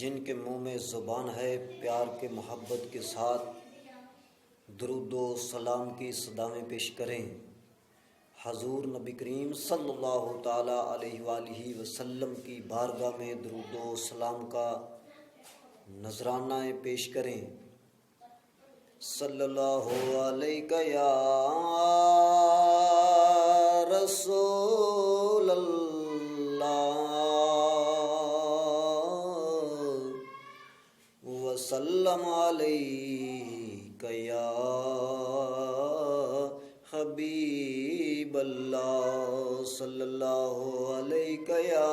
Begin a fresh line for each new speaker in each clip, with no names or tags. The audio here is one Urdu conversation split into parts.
جن کے منہ میں زبان ہے پیار کے محبت کے ساتھ درود و سلام کی صدایں پیش کریں۔ حضور نبی کریم صلی اللہ تعالی علیہ وآلہ وسلم کی بارگاہ میں درود و سلام کا نذرانہ پیش کریں۔ صلی اللہ علیہ یا رسول اللہ وسلم علیک یا حبیب اللہ، صلی اللہ علیہ یا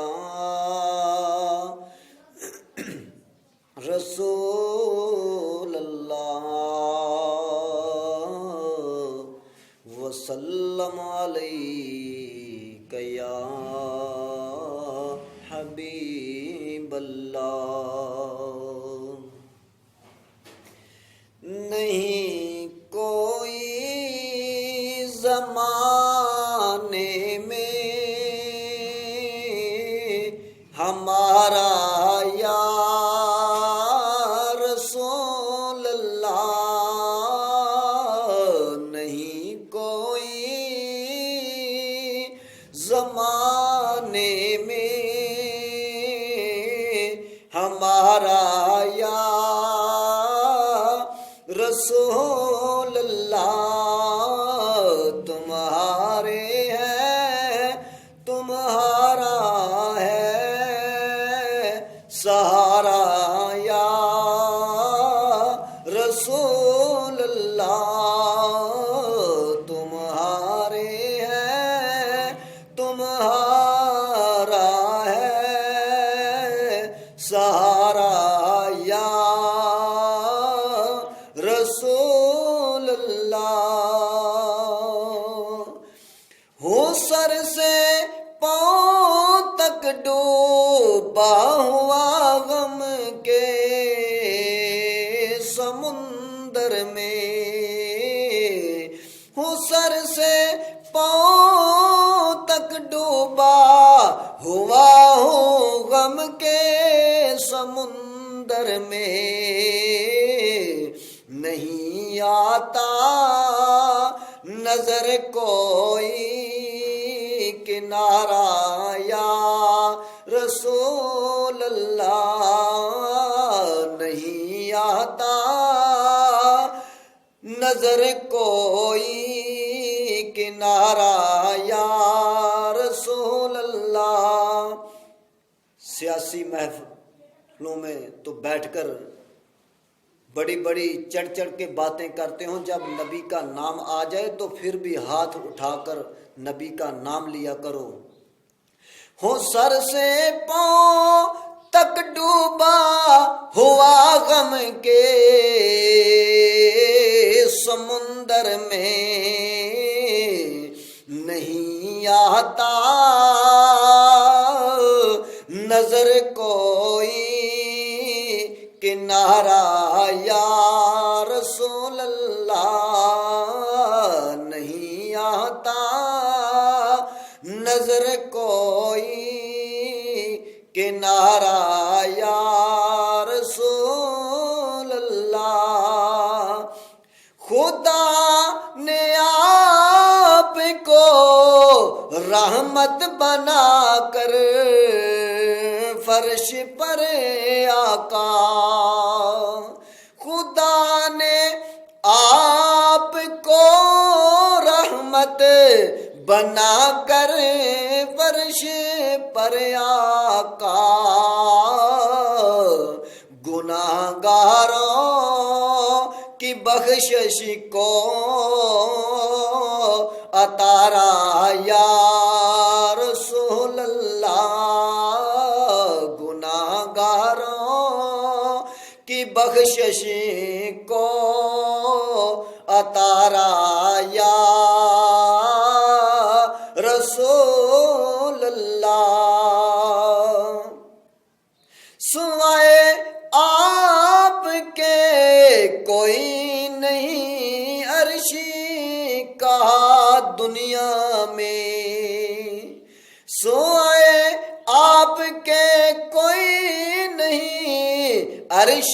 رسول اللہ وسلم علیک یا حبیب اللہ۔ نہیں کوئی زمانے میں ہمارا یا رسول اللہ، نہیں کوئی زمانے میں ہمارا یا رسول اللہ، تمہارے ہے تمہارا ہے سہارا یا رسول اللہ، تمہارے ہے تمہارا ہے سہارا یا رسول اللہ۔ ہو سر سے پاؤں تک ڈوبا ہوا غم کے سمندر میں، ہو سر سے پاؤں تک ڈوبا ہوا ہوں غم کے سمندر میں، نہیں آتا نظر کوئی کنارہ یا رسول اللہ، نہیں آتا نظر کوئی کنارہ یا رسول اللہ۔ سیاسی محفلوں میں تو بیٹھ کر بڑی بڑی چڑھ چڑھ کے باتیں کرتے ہوں، جب نبی کا نام آ جائے تو پھر بھی ہاتھ اٹھا کر نبی کا نام لیا کرو۔ ہو سر سے پاؤں تک ڈوبا ہوا غم کے سمندر میں، نہیں آتا نظر کوئی کنارہ یا رسول اللہ، نہیں آتا نظر کوئی کنارہ یا رسول اللہ۔ خدا نے آپ کو رحمت بنا کر فرش پر آقا، خدا نے آپ کو رحمت بنا کر فرش پر آقا، گناہ گاروں کی بخشش کو عطارا یا رسول اللہ، گناہ گاروں کی بخشش کو عطارا یا رسول اللہ۔ سوائے آپ کے کوئی نہیں عرشی کا دنیا میں، سوائے آپ کے کوئی نہیں عرش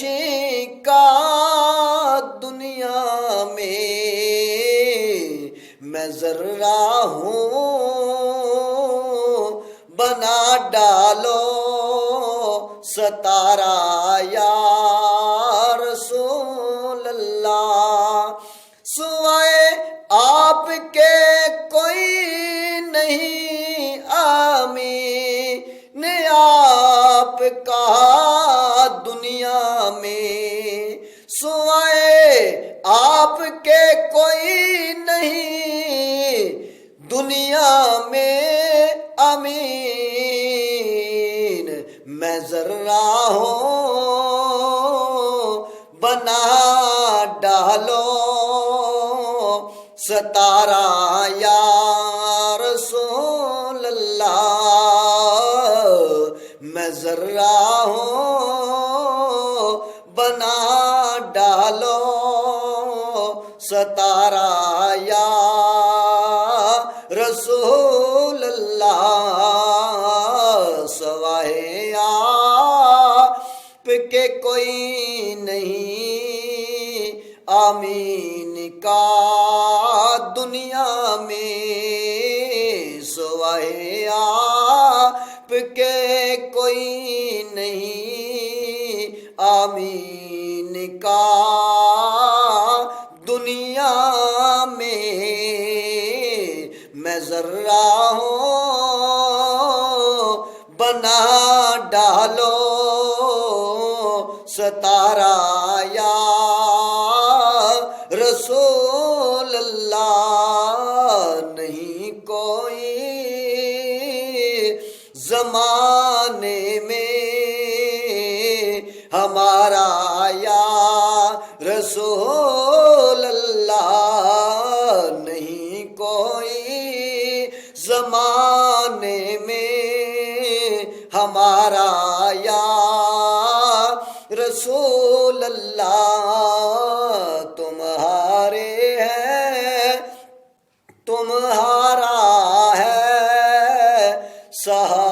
کا دنیا میں میں ذرہ ہوں، بنا ڈالو ستارہ یا رسول اللہ۔ سوائے آپ کے کوئی نہیں آمین آپ کا دنیا میں، سوائے آپ کے کوئی نہیں دنیا میں امین۔ میں ذرہ ہوں، بنا ڈالو ستارہ یا رسول اللہ۔ میں ذرہ ہوں، بنا ڈالو ستارہ یا رسول اللہ۔ سوائے آپ کے کوئی نہیں آمین کا دنیا میں، سوائے آپ کے کوئی نہیں آمین کا دنیا میں۔ میں ذرہ ہوں، بنا ڈالو ستارہ یا رسول اللہ۔ نہیں کوئی زمانے میں ہمارا یا رسول اللہ، نہیں کوئی زمانے میں ہمارا یا رسول اللہ۔ تمہارے ہے تمہارا ہے سہارا